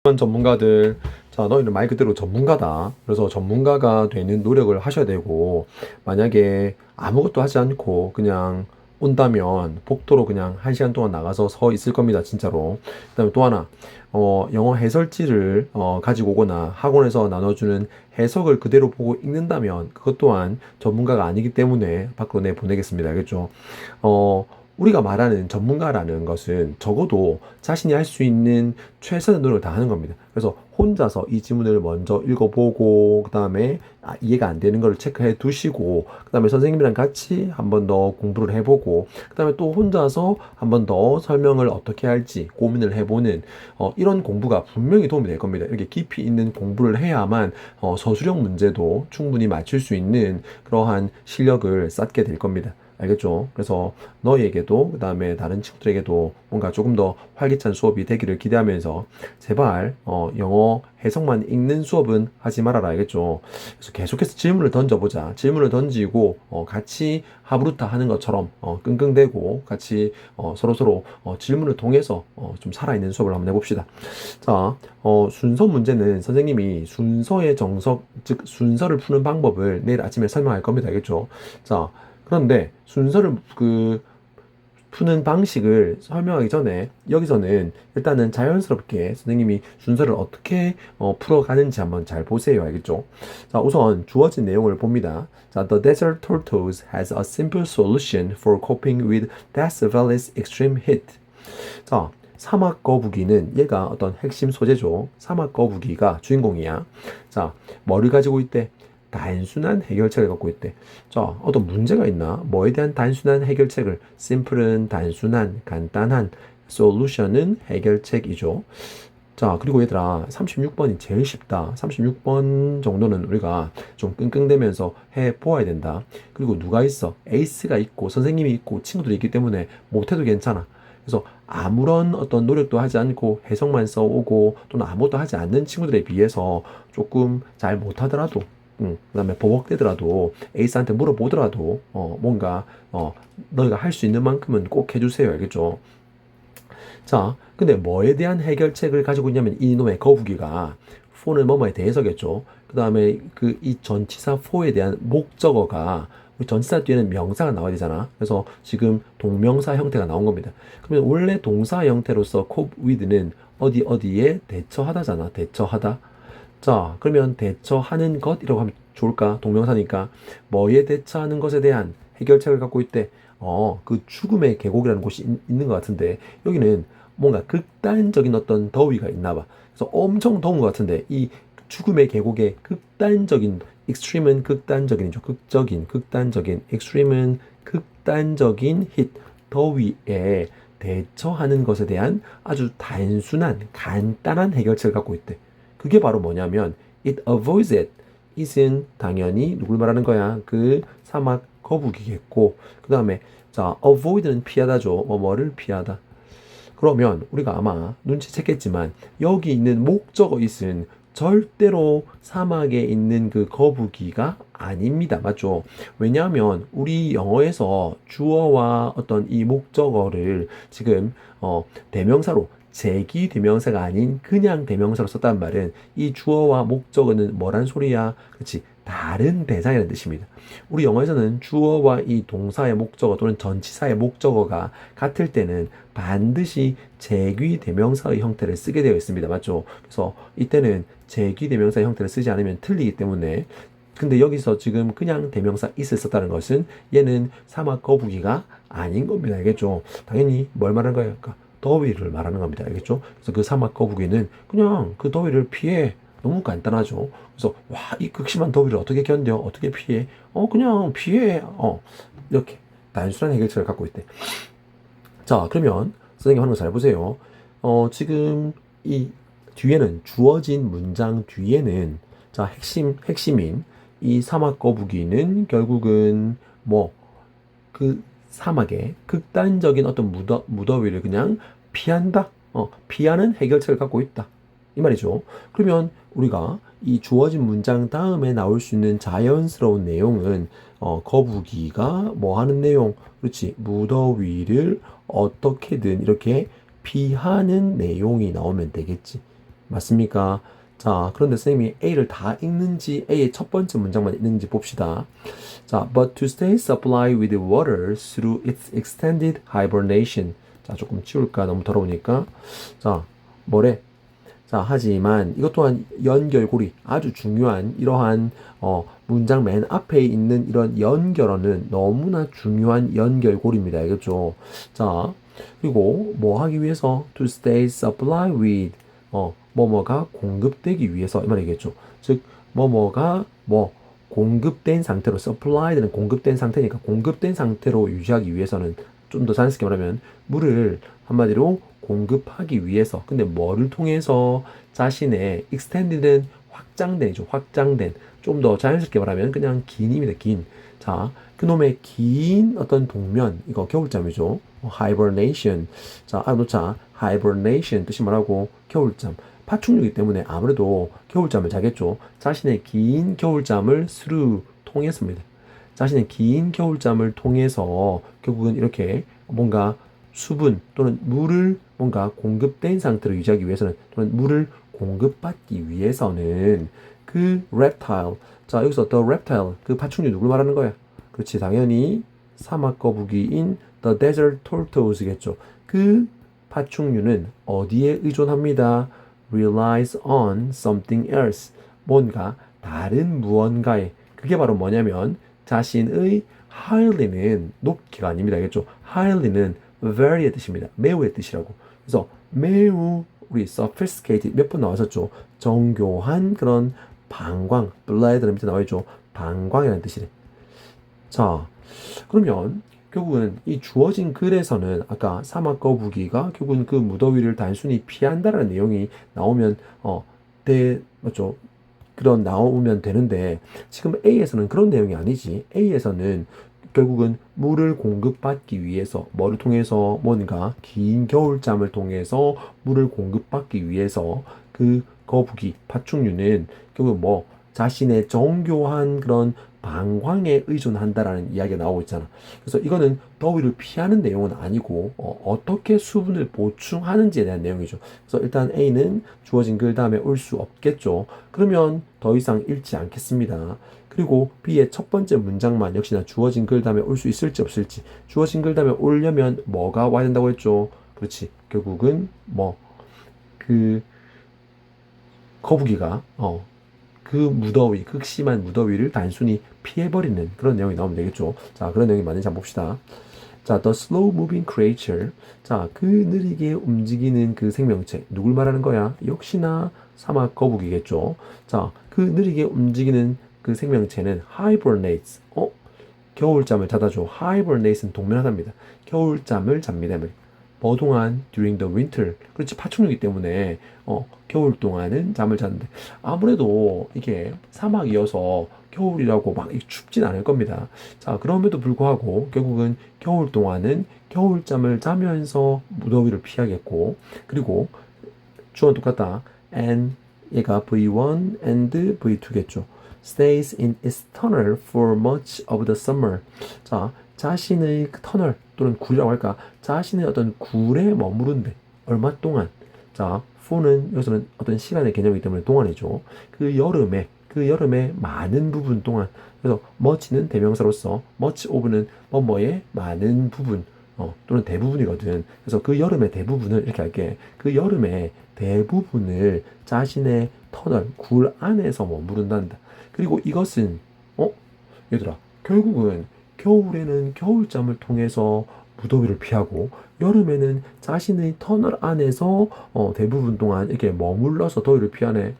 전문가들, 자, 너희는 말 그대로 전문가다. 그래서 전문가가 되는 노력을 하셔야 되고, 만약에 아무것도 하지 않고 그냥 온다면 복도로 그냥 1시간 동안 나가서 서 있을 겁니다, 진짜로. 그다음에 또 하나, 영어 해설지를 가지고 오거나 학원에서 나눠주는 해석을 그대로 보고 읽는다면 그것 또한 전문가가 아니기 때문에 밖으로 내보내겠습니다. 알겠죠? 어, 우리가 말하는 전문가라는 것은 적어도 자신이 할 수 있는 최선의 노력을 다하는 겁니다. 그래서 혼자서 이 지문을 먼저 읽어보고, 그 다음에 이해가 안 되는 걸 체크해 두시고, 그 다음에 선생님이랑 같이 한 번 더 공부를 해보고, 그 다음에 또 혼자서 한 번 더 설명을 어떻게 할지 고민을 해보는 이런 공부가 분명히 도움이 될 겁니다. 이렇게 깊이 있는 공부를 해야만 서술형 문제도 충분히 맞출 수 있는 그러한 실력을 쌓게 될 겁니다. 알겠죠? 그래서 너희에게도 그 다음에 다른 친구들에게도 뭔가 조금 더 활기찬 수업이 되기를 기대하면서 제발 영어 해석만 읽는 수업은 하지 말아라. 알겠죠? 그래서 계속해서 질문을 던져보자. 질문을 던지고 같이 하브루타 하는 것처럼 끙끙대고 같이 서로서로 질문을 통해서 좀 살아있는 수업을 한번 해봅시다. 자, 순서 문제는 선생님이 순서의 정석, 즉 순서를 푸는 방법을 내일 아침에 설명할 겁니다. 알겠죠? 자, 그런데 순서를 푸는 방식을 설명하기 전에 여기서는 일단은 자연스럽게 선생님이 순서를 어떻게 풀어가는지 한번 잘 보세요. 알겠죠? 자, 우선 주어진 내용을 봅니다. 자, The desert tortoise has a simple solution for coping with Death Valley's extreme heat. 자, 사막 거북이는 얘가 어떤 핵심 소재죠. 사막 거북이가 주인공이야. 자, 뭐를 가지고 있대? 단순한 해결책을 갖고 있대. 자, 어떤 문제가 있나? 뭐에 대한 단순한 해결책을? simple은 단순한, 간단한, solution은 해결책이죠. 자, 그리고 얘들아, 36번이 제일 쉽다. 36번 정도는 우리가 좀 끙끙대면서 해 보아야 된다. 그리고 누가 있어? 에이스가 있고, 선생님이 있고, 친구들이 있기 때문에 못해도 괜찮아. 그래서 아무런 어떤 노력도 하지 않고 해석만 써오고 또는 아무것도 하지 않는 친구들에 비해서 조금 잘 못하더라도 그다음에 버벅대더라도 에이스한테 물어보더라도 뭔가 너희가 할 수 있는 만큼은 꼭 해주세요. 알겠죠? 자, 근데 뭐에 대한 해결책을 가지고 있냐면 이놈의 거북이가 for는 뭐뭐에 대해서겠죠. 그 다음에 그 이 전치사 for에 대한 목적어가 우리 전치사 뒤에는 명사가 나와야 되잖아. 그래서 지금 동명사 형태가 나온 겁니다. 그러면 원래 동사 형태로서 cope with는 어디 어디에 대처하다잖아. 대처하다. 자, 그러면 대처하는 것이라고 하면 좋을까? 동명사니까 뭐에 대처하는 것에 대한 해결책을 갖고 있대. 그 죽음의 계곡이라는 곳이 있는 것 같은데 여기는 뭔가 극단적인 어떤 더위가 있나 봐. 그래서 엄청 더운 것 같은데 이 죽음의 계곡의 극단적인 extreme은 극단적인이죠. 극단적인 extreme은 극단적인 hit 더위에 대처하는 것에 대한 아주 단순한 간단한 해결책을 갖고 있대. 그게 바로 뭐냐면 it avoids it. it은 당연히 누굴 말하는 거야? 그 사막 거북이겠고 그 다음에 자 avoid는 피하다죠. 뭐를 피하다. 그러면 우리가 아마 눈치챘겠지만 여기 있는 목적어 it은 절대로 사막에 있는 그 거북이가 아닙니다. 맞죠? 왜냐하면 우리 영어에서 주어와 어떤 이 목적어를 지금 대명사로 제기 대명사가 아닌 그냥 대명사로 썼단 말은 이 주어와 목적어는 뭐란 소리야? 그치? 다른 대상이라는 뜻입니다. 우리 영어에서는 주어와 이 동사의 목적어 또는 전치사의 목적어가 같을 때는 반드시 제귀 대명사의 형태를 쓰게 되어 있습니다. 맞죠? 그래서 이때는 제귀 대명사의 형태를 쓰지 않으면 틀리기 때문에 근데 여기서 지금 그냥 대명사 is을 썼다는 것은 얘는 사막 거북이가 아닌 겁니다. 알겠죠? 당연히 뭘 말하는 거예요? 그러니까 더위를 말하는 겁니다. 알겠죠? 그래서 그 사막 거북이는 그냥 그 더위를 피해. 너무 간단하죠. 그래서 와, 이 극심한 더위를 어떻게 견뎌? 어떻게 피해? 그냥 피해. 이렇게 단순한 해결책을 갖고 있대. 자, 그러면 선생님 하는 거 잘 보세요. 지금 이 뒤에는 주어진 문장 뒤에는 자, 핵심인 이 사막 거북이는 결국은 뭐 그 사막의 극단적인 어떤 무더위를 그냥 피한다. 피하는 해결책을 갖고 있다. 이 말이죠. 그러면 우리가 이 주어진 문장 다음에 나올 수 있는 자연스러운 내용은 거북이가 뭐 하는 내용? 그렇지. 무더위를 어떻게든 이렇게 피하는 내용이 나오면 되겠지. 맞습니까? 자, 그런데 선생님이 A를 다 읽는지 A의 첫 번째 문장만 읽는지 봅시다. 자, but to stay supplied with water through its extended hibernation. 자, 조금 치울까? 너무 더러우니까. 자, 뭐래? 자, 하지만 이것 또한 연결고리 아주 중요한 이러한 문장 맨 앞에 있는 이런 연결어는 너무나 중요한 연결고리입니다. 알겠죠? 자, 그리고 뭐 하기 위해서 to stay supplied with 뭐뭐가 공급되기 위해서 이 말이겠죠. 즉 뭐뭐가 뭐 공급된 상태로 supplied는 공급된 상태니까 공급된 상태로 유지하기 위해서는 좀 더 자연스럽게 말하면 물을 한마디로 공급하기 위해서 근데 뭐를 통해서 자신의 extended는 확장된이죠. 확장된 좀 더 자연스럽게 말하면 그냥 긴입니다. 긴. 자, 그놈의 긴 어떤 동면 이거 겨울잠이죠. hibernation. 자, 알아놓자. hibernation 뜻이 뭐라고? 겨울잠. 파충류이기 때문에 아무래도 겨울잠을 자겠죠. 자신의 긴 겨울잠을 through 통해서입니다. 자신의 긴 겨울잠을 통해서 결국은 이렇게 뭔가 수분 또는 물을 뭔가 공급된 상태로 유지하기 위해서는 또는 물을 공급받기 위해서는 그 reptile 자 여기서 the reptile 그 파충류 누굴 말하는 거야? 그렇지 당연히 사막 거북이인 the desert tortoise겠죠. 그 파충류는 어디에 의존합니다? relies on something else 뭔가 다른 무언가에 그게 바로 뭐냐면 자신의 highly는 높기가 아닙니다. 알겠죠? highly는 very의 뜻입니다. 매우의 뜻이라고. 그래서 매우 우리 sophisticated 몇 번 나왔었죠. 정교한 그런 방광, 블라이드는 밑에 나와있죠. 방광이라는 뜻이래. 자, 그러면 결국은 이 주어진 글에서는 아까 사막 거북이가 결국은 그 무더위를 단순히 피한다라는 내용이 나오면 맞죠? 그런 나오면 되는데 지금 A에서는 그런 내용이 아니지. A에서는 결국은 물을 공급받기 위해서 뭐를 통해서 뭔가 긴 겨울잠을 통해서 물을 공급받기 위해서 그 거북이 파충류는 결국 뭐 자신의 정교한 그런 방광에 의존한다라는 이야기가 나오고 있잖아. 그래서 이거는 더위를 피하는 내용은 아니고 어떻게 수분을 보충하는지에 대한 내용이죠. 그래서 일단 A는 주어진 글 다음에 올 수 없겠죠. 그러면 더 이상 읽지 않겠습니다. 그리고 B의 첫 번째 문장만 역시나 주어진 글 다음에 올 수 있을지 없을지 주어진 글 다음에 오려면 뭐가 와야 된다고 했죠. 그렇지. 결국은 뭐 그 거북이가 그 무더위, 극심한 무더위를 단순히 피해버리는 그런 내용이 나오면 되겠죠. 자, 그런 내용이 맞는지 한번 봅시다. 자, the slow moving creature. 자, 그 느리게 움직이는 그 생명체. 누굴 말하는 거야? 역시나 사막 거북이겠죠. 자, 그 느리게 움직이는 그 생명체는 hibernates. 겨울잠을 자다죠. hibernate는 동면하다입니다. 겨울잠을 잡니다. 뭐 동안 during the winter. 그렇지 파충류이기 때문에 겨울 동안은 잠을 자는데 아무래도 이게 사막이어서 겨울이라고 막 춥진 않을 겁니다. 자, 그럼에도 불구하고 결국은 겨울 동안은 겨울잠을 자면서 무더위를 피하겠고 그리고 주어는 똑같다. and 얘가 V1 and V2겠죠. stays in its tunnel for much of the summer. 자, 자신의 그 터널 또는 굴이라고 할까? 자신의 어떤 굴에 머무른데 얼마 동안? 자, for는 여기서는 어떤 시간의 개념이기 때문에 동안이죠. 그 여름에 많은 부분 동안. 그래서 much는 대명사로서 much of는 뭐뭐의 많은 부분 또는 대부분이거든. 그래서 그 여름의 대부분을 이렇게 할게. 그 여름의 대부분을 자신의 터널 굴 안에서 머무른단다. 그리고 이것은 얘들아 결국은 겨울에는 겨울잠을 통해서 무더위를 피하고 여름에는 자신의 터널 안에서 대부분 동안 이렇게 머물러서 더위를 피하네.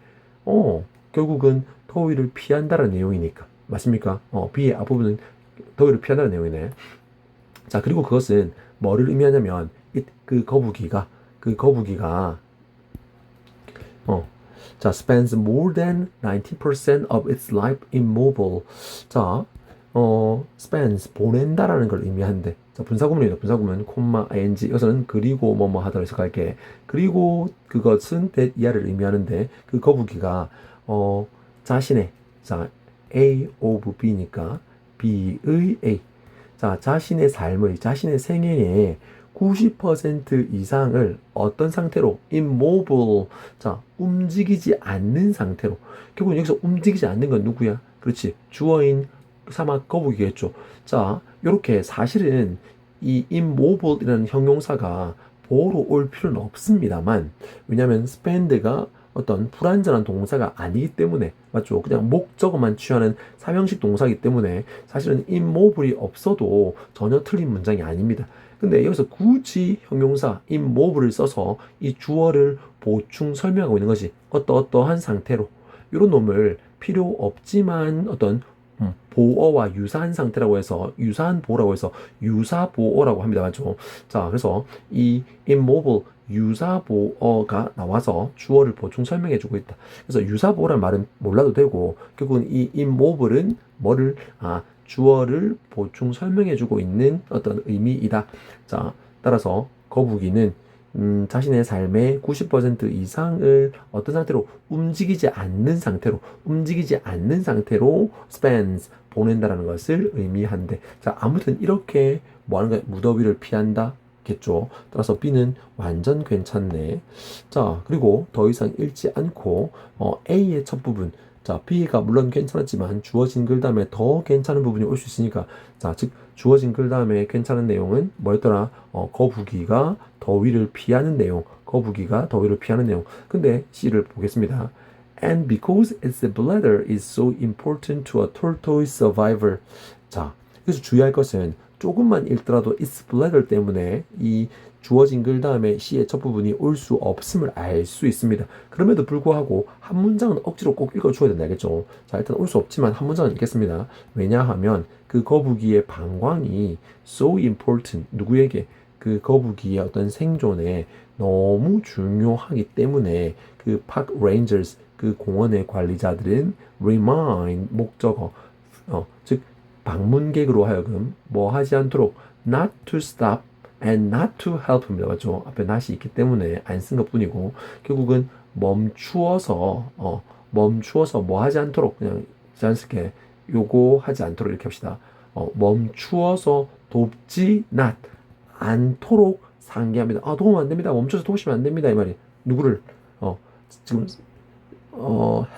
결국은 더위를 피한다는 내용이니까 맞습니까? B의 앞부분은 더위를 피한다는 내용이네. 자 그리고 그것은 뭐를 의미하냐면 그 거북이가 자, spends more than 90% of its life immobile. 자, spends 보낸다라는 걸 의미하는데, 자, 분사구문입니다. 분사구문, 콤마, ing. 여기서는 그리고 뭐뭐 하더라 해서 갈게. 그리고 그것은 that 이하를 의미하는데, 그 거북이가 자신의 자, A of B니까 B의 A. 자, 자신의 삶의, 자신의 생애에 90% 이상을 어떤 상태로 immobile, 자, 움직이지 않는 상태로. 결국 여기서 움직이지 않는 건 누구야? 그렇지, 주어인 사막 거북이겠죠. 자, 요렇게 사실은 이 immobile이라는 형용사가 보호로 올 필요는 없습니다만, 왜냐하면 spend가 어떤 불완전한 동사가 아니기 때문에, 맞죠? 그냥 목적어만 취하는 삼형식 동사이기 때문에 사실은 immobile이 없어도 전혀 틀린 문장이 아닙니다. 근데 여기서 굳이 형용사 immobile을 써서 이 주어를 보충 설명하고 있는 것이 어떠어떠한 상태로, 이런 놈을 필요 없지만 어떤 보어와 유사한 상태라고 해서, 유사한 보어라고 해서 유사 보어라고 합니다. 맞죠? 자, 그래서 이 immobile 유사 보어가 나와서 주어를 보충 설명해 주고 있다. 그래서 유사 보어란 말은 몰라도 되고, 결국은 이 immobile은 뭐를, 주어를 보충 설명해 주고 있는 어떤 의미이다. 자, 따라서 거북이는 자신의 삶의 90% 이상을 어떤 상태로, 움직이지 않는 상태로 spends, 보낸다라는 것을 의미한대. 자, 아무튼 이렇게 뭐 하는 거야? 무더위를 피한다 겠죠. 따라서 B는 완전 괜찮네. 자, 그리고 더 이상 읽지 않고 A의 첫 부분, 자, B가 물론 괜찮았지만 주어진 글 다음에 더 괜찮은 부분이 올 수 있으니까, 자, 즉 주어진 글 다음에 괜찮은 내용은 뭐였더라? 거북이가 더위를 피하는 내용. 근데 C를 보겠습니다. And because its bladder is so important to a tortoise survivor. 자, 여기서 주의할 것은 조금만 읽더라도 its bladder 때문에 이 주어진 글 다음에 C의 첫 부분이 올 수 없음을 알 수 있습니다. 그럼에도 불구하고 한 문장은 억지로 꼭 읽어줘야 된다, 알겠죠? 자, 일단 올 수 없지만 한 문장은 읽겠습니다. 왜냐하면 그 거북이의 방광이 so important, 누구에게? 그 거북이의 어떤 생존에 너무 중요하기 때문에 그 park rangers, 그 공원의 관리자들은 remind, 목적어, 즉 방문객으로 하여금 뭐 하지 않도록 not to stop and not to help입니다. 맞죠? 앞에 not이 있기 때문에 안 쓴 것뿐이고, 결국은 멈추어서 뭐 하지 않도록, 그냥 자연스럽게 요거 하지 않도록 이렇게 합시다. 멈추어서 돕지 not 않도록 상기합니다. 도움 안 됩니다. 멈춰서 도우시면 안 됩니다. 이 말이 누구를, 지금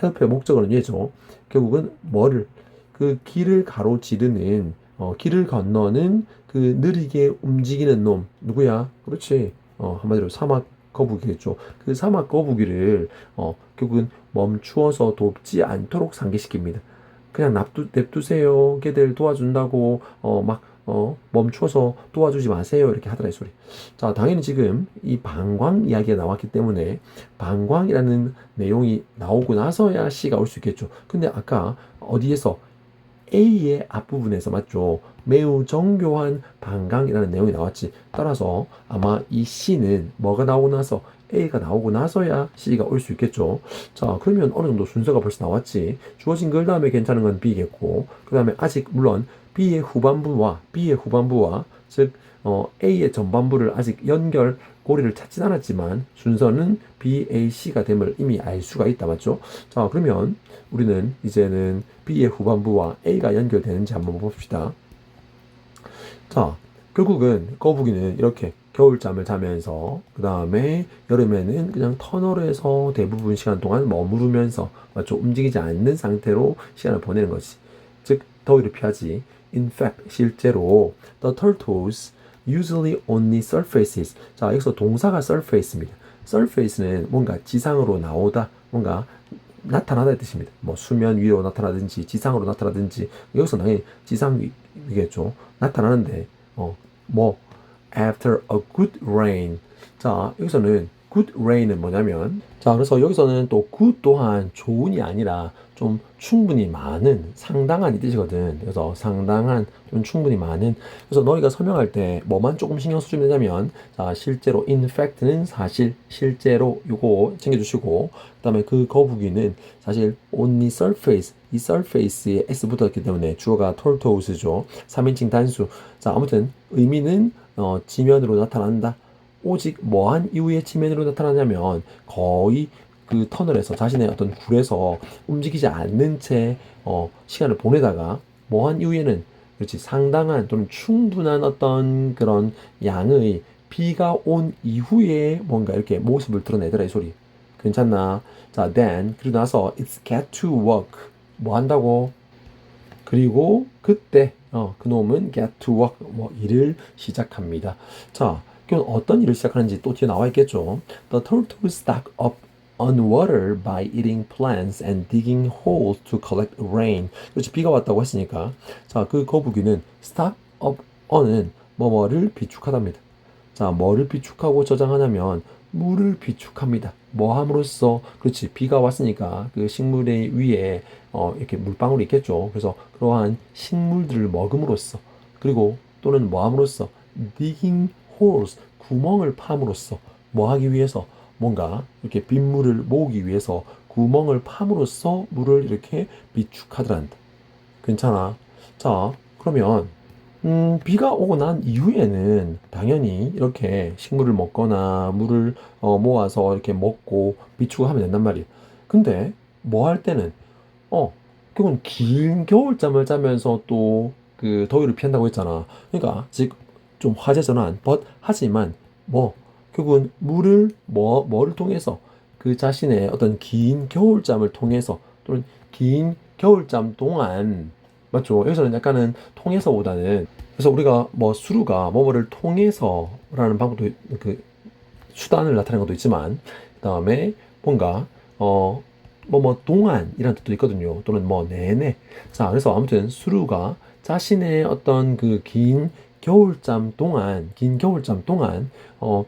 help의 목적어는 얘죠. 결국은 뭐를, 그 길을 가로지르는, 길을 건너는 그 느리게 움직이는 놈, 누구야? 그렇지. 한마디로 사막 거북이겠죠. 그 사막 거북이를 결국은 멈추어서 돕지 않도록 상기시킵니다. 그냥 냅두세요. 걔들 도와준다고 멈추어서 도와주지 마세요. 이렇게 하더라, 이 소리. 자, 당연히 지금 이 방광 이야기가 나왔기 때문에 방광이라는 내용이 나오고 나서야 C가 올 수 있겠죠. 근데 아까 어디에서, A의 앞부분에서, 맞죠? 매우 정교한 방광이라는 내용이 나왔지. 따라서 아마 이 C는 뭐가 나오고 나서, A가 나오고 나서야 C가 올 수 있겠죠. 자, 그러면 어느 정도 순서가 벌써 나왔지. 주어진 글 다음에 괜찮은 건 B겠고, 그 다음에 아직 물론 B의 후반부와 즉 A의 전반부를 아직 고리를 찾진 않았지만 순서는 B, A, C가 됨을 이미 알 수가 있다, 맞죠? 자, 그러면 우리는 이제는 B의 후반부와 A가 연결되는지 한번 봅시다. 자, 결국은 거북이는 이렇게 겨울잠을 자면서, 그 다음에 여름에는 그냥 터널에서 대부분 시간 동안 머무르면서, 맞죠? 움직이지 않는 상태로 시간을 보내는 것이, 즉 더위를 피하지. In fact, 실제로 the turtles usually only surfaces. 자, 여기서 동사가 surface입니다. surface는 뭔가 지상으로 나오다, 뭔가 나타나다의 뜻입니다. 뭐 수면 위로 나타나든지 지상으로 나타나든지, 여기서 당연히 지상이겠죠. 나타나는데 after a good rain. 자, 여기서는 good rain은 뭐냐면, 자, 그래서 여기서는 또 good 또한 좋은이 아니라 좀 충분히 많은, 상당한 이 뜻이거든. 그래서 상당한, 좀 충분히 많은. 그래서 너희가 설명할 때 뭐만 조금 신경 써주면 되냐면, 자, 실제로 in fact는 사실, 실제로 요거 챙겨주시고, 그 다음에 그 거북이는 사실 only surface, 이 surface에 s 붙었기 때문에 주어가 tortoise죠. 3인칭 단수. 자, 아무튼 의미는 지면으로 나타난다. 오직 뭐한 이후에 지면으로 나타나냐면, 거의 그 터널에서, 자신의 어떤 굴에서 움직이지 않는 채 시간을 보내다가 뭐한 이후에는, 그렇지, 상당한 또는 충분한 어떤 그런 양의 비가 온 이후에 뭔가 이렇게 모습을 드러내더라 이 소리. 괜찮나? 자, then 그리고 나서 it's get to work. 뭐 한다고? 그리고 그때 그놈은 get to work 뭐 일을 시작합니다. 자, 그럼 어떤 일을 시작하는지 또 뒤에 나와 있겠죠. The turtle stock up on water by eating plants and digging holes to collect rain. 그렇지, 비가 왔다고 했으니까. 자, 그 거북이는 stock up on은 뭐뭐를 비축하답니다. 자, 뭐를 비축하고 저장하냐면 물을 비축합니다. 뭐 함으로써? 그렇지, 비가 왔으니까 그 식물의 위에 이렇게 물방울이 있겠죠. 그래서 그러한 식물들을 먹음으로써, 그리고 또는 뭐 함으로써? digging holes, 구멍을 팜으로써, 뭐 하기 위해서? 뭔가 이렇게 빗물을 모으기 위해서 구멍을 팜으로써 물을 이렇게 비축하더란다. 괜찮아? 자, 그러면 비가 오고 난 이후에는 당연히 이렇게 식물을 먹거나 물을 모아서 이렇게 먹고 비추고 하면 된단 말이에요. 근데 뭐 할 때는 결국은 긴 겨울잠을 자면서 또 그 더위를 피한다고 했잖아. 그러니까 즉 좀 화제 전환, 하지만 뭐 결국은 물을 뭐를 통해서 그 자신의 어떤 긴 겨울잠을 통해서 또는 긴 겨울잠 동안 맞죠? 여기서는 약간은 통해서보다는 그래서 우리가 뭐 수루가 뭐뭐를 통해서라는 방법도 그 수단을 나타내는 것도 있지만 그다음에 뭔가 뭐뭐 동안이라는 뜻도 있거든요. 또는 뭐 내내. 자, 그래서 아무튼 수루가 자신의 어떤 그 긴 겨울잠 동안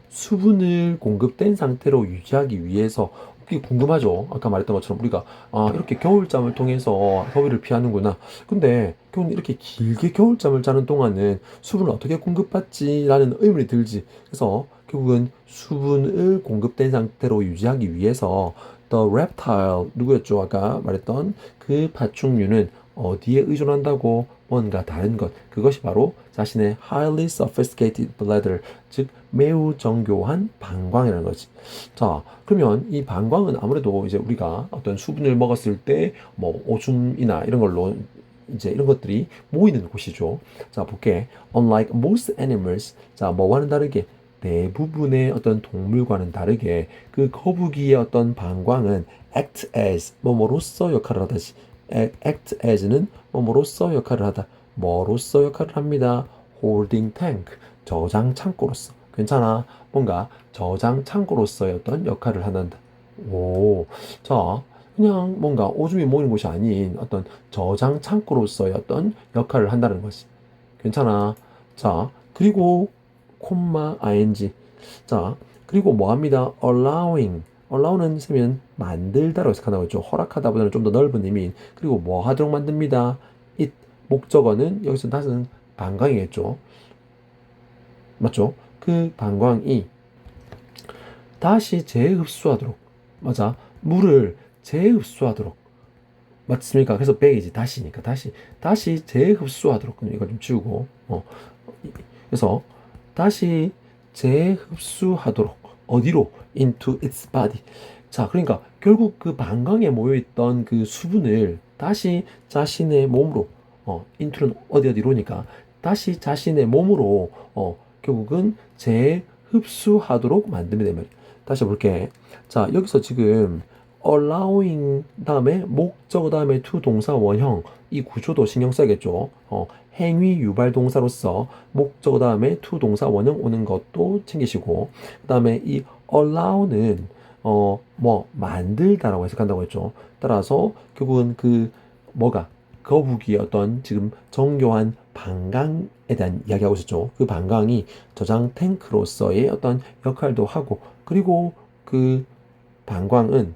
수분을 공급된 상태로 유지하기 위해서 이게 궁금하죠. 아까 말했던 것처럼 우리가 이렇게 겨울잠을 통해서 더위를 피하는구나. 근데 결국 이렇게 길게 겨울잠을 자는 동안은 수분을 어떻게 공급받지라는 의문이 들지. 그래서 결국은 수분을 공급된 상태로 유지하기 위해서 The reptile 누구였죠? 아까 말했던 그 파충류는 어디에 의존한다고? 뭔가 다른 것. 그것이 바로 자신의 highly sophisticated bladder, 즉 매우 정교한 방광이라는 거지. 자, 그러면 이 방광은 아무래도 이제 우리가 어떤 수분을 먹었을 때 뭐 오줌이나 이런 걸로 이제 이런 것들이 모이는 곳이죠. 자, 볼게. Unlike most animals, 자, 뭐와는 다르게 대부분의 어떤 동물과는 다르게 그 거북이의 어떤 방광은 act as 뭐뭐로서 역할을 하다지. act as는 뭐뭐로서 역할을 하다. 뭐로서 역할을 합니다. holding tank, 저장 창고로서. 괜찮아. 뭔가 저장 창고로서의 어떤 역할을 한다. 오, 자, 그냥 뭔가 오줌이 모이는 곳이 아닌 어떤 저장 창고로서의 어떤 역할을 한다는 것이. 괜찮아. 자, 그리고 콤마 ing. 자, 그리고 뭐 합니다? allow는 쓰면 만들다라고 해석한다고 했죠. 허락하다보다는 좀 더 넓은 의미인. 그리고 뭐 하도록 만듭니다. it 목적어는 여기서 다시는 방광이겠죠. 맞죠? 그 방광이 다시 재흡수하도록. 맞아. 물을 재흡수하도록. 맞습니까? 그래서 백이지. 다시니까. 다시 재흡수하도록. 이거 좀 지우고. 그래서 다시 재흡수하도록. 어디로? into its body. 자, 그러니까 결국 그 방광에 모여있던 그 수분을 다시 자신의 몸으로, into는 어디로니까 다시 자신의 몸으로, 결국은 재흡수하도록 만듭니다. 말이에요. 다시 볼게. 자, 여기서 지금 allowing 다음에 목적어 다음에 to 동사 원형 이 구조도 신경 써야겠죠. 행위 유발 동사로서 목적어 다음에 to 동사 원형 오는 것도 챙기시고 그다음에 이 allow는 뭐 만들다라고 해석한다고 했죠. 따라서 결국은 그 뭐가 거북이의 어떤 지금 정교한 방광에 대한 이야기하고 있었죠. 그 방광이 저장 탱크로서의 어떤 역할도 하고 그리고 그 방광은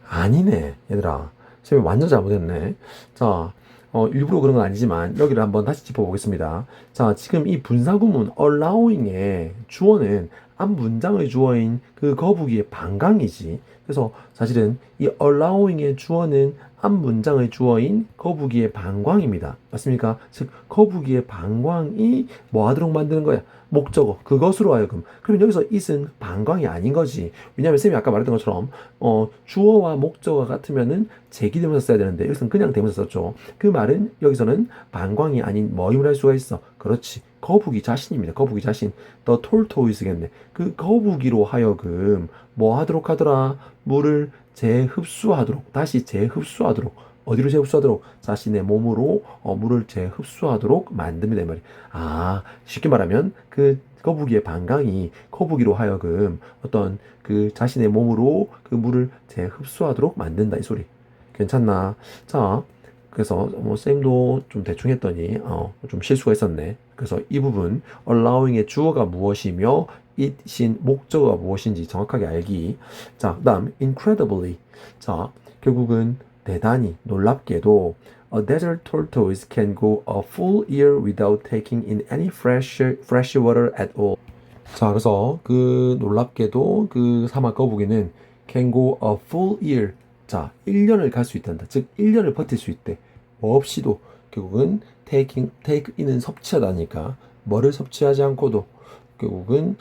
아니네 얘들아. 쌤이 완전 잘못했네. 자, 일부러 그런 건 아니지만 여기를 한번 다시 짚어보겠습니다. 자, 지금 이 분사구문 allowing의 주어는 앞 문장의 주어인 그 거북이의 방광이지. 그래서 사실은 이 allowing의 주어는 앞 문장의 주어인 거북이의 방광입니다. 맞습니까? 즉 거북이의 방광이 뭐 하도록 만드는 거야? 목적어 그것으로 하여금. 그러면 여기서 it은 방광이 아닌 거지. 왜냐하면 쌤이 아까 말했던 것처럼 주어와 목적어가 같으면은 제기대명사 써야 되는데 여기서는 그냥 대명사 썼죠. 그 말은 여기서는 방광이 아닌 뭐임을 할 수가 있어. 그렇지. 거북이 자신입니다. 거북이 자신. The tortoise겠네. 그 거북이로 하여금 뭐 하도록 하더라? 물을 재흡수하도록, 다시 재흡수하도록, 어디로 재흡수하도록? 자신의 몸으로 물을 재흡수하도록 만듭니다. 이 말이. 아, 쉽게 말하면 그 거북이의 방광이 거북이로 하여금 어떤 그 자신의 몸으로 그 물을 재흡수하도록 만든다. 이 소리. 괜찮나? 자, 그래서 뭐 쌤도 좀 대충 했더니 좀 실수가 있었네. 그래서 이 부분 allowing의 주어가 무엇이며 it인 목적어가 무엇인지 정확하게 알기. 자, 그다음 incredibly. 자, 결국은 대단히 놀랍게도 a desert tortoise can go a full year without taking in any fresh water at all. 자, 그래서 그 놀랍게도 그 사막 거북이는 can go a full year. 자, 1년을 갈 수 있단다. 즉, 1년을 버틸 수 있대. 뭐 없이도 결국은 take in은 섭취하다니까 뭐를 섭취하지 않고도 결국은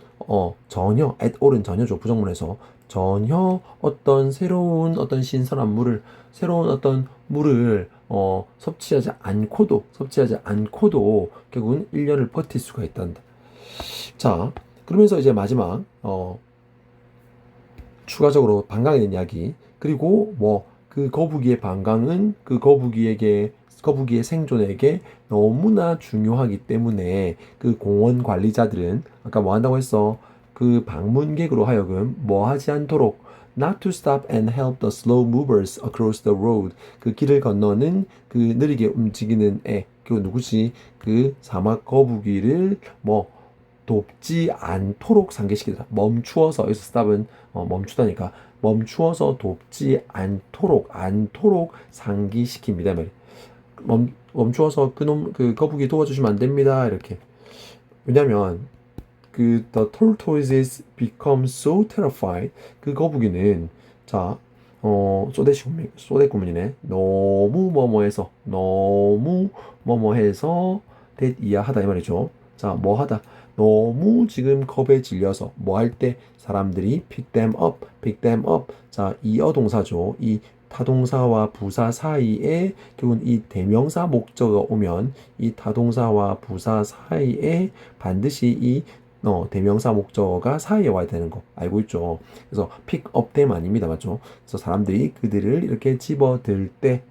전혀 at all은 전혀죠. 부정문에서 전혀 어떤 새로운 어떤 신선한 물을 새로운 어떤 물을 섭취하지 않고도 결국은 1년을 버틸 수가 있단다. 자, 그러면서 이제 마지막 추가적으로 방광에 대한 이야기. 그리고 뭐 그 거북이의 방광은 그 거북이의 생존에게 너무나 중요하기 때문에 그 공원 관리자들은 아까 뭐 한다고 했어? 그 방문객으로 하여금 뭐 하지 않도록 not to stop and help the slow movers across the road. 그 길을 건너는 그 느리게 움직이는 그 누구지? 그 사막 거북이를 뭐 돕지 않도록 상기시키다. 멈추어서, 여기서 stop은 멈추다니까 멈추어서 돕지 않도록 상기시킵니다. 말이. 멈추어서 그 거북이 도와주시면 안 됩니다. 이렇게. 왜냐면 그 the tortoises become so terrified. 그 거북이는 자 쏘대 구문이네. 너무 뭐뭐해서 that 이하하다 이 말이죠. 자, 뭐 하다. 너무 지금 겁에 질려서 뭐 할 때 사람들이 pick them up. 자, 이어 동사죠. 이 타동사와 부사 사이에 결국은 이 대명사 목적어가 오면 이 타동사와 부사 사이에 반드시 이 대명사 목적어가 사이에 와야 되는 거 알고 있죠? 그래서 pick up them 아닙니다. 맞죠? 그래서 사람들이 그들을 이렇게 집어들 때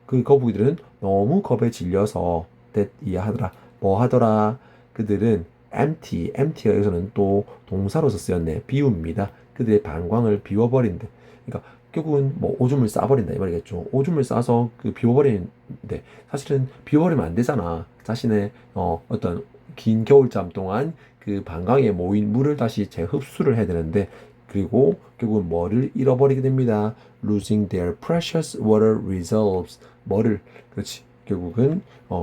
그 거북이들은 너무 겁에 질려서 that 이해하더라. 뭐 하더라? 그들은 empty가 여기서는 또 동사로서 쓰였네. 비웁니다. 그들의 방광을 비워버린대. 그러니까 결국은 뭐 오줌을 싸버린다 이 말이겠죠. 오줌을 싸서 그 비워버리는데 사실은 비워버리면 안 되잖아. 자신의 어떤 긴 겨울잠 동안 그 방광에 모인 물을 다시 재흡수를 해야 되는데 그리고 결국은 뭐를 잃어버리게 됩니다. Losing their precious water reserves. 뭐를 그렇지. 결국은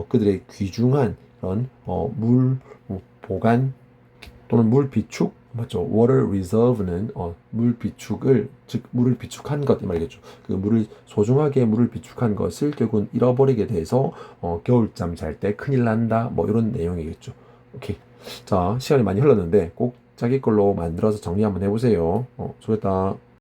그들의 귀중한 그런 물 보관 또는 물 비축 맞죠? water reserve는 물 비축을 즉 물을 비축한 것 이 말이겠죠. 그 물을 소중하게 물을 비축한 것을 결국은 잃어버리게 돼서 겨울잠 잘 때 큰일 난다 뭐 이런 내용이겠죠. 오케이. 자, 시간이 많이 흘렀는데 꼭 자기 걸로 만들어서 정리 한번 해보세요. 수고했다.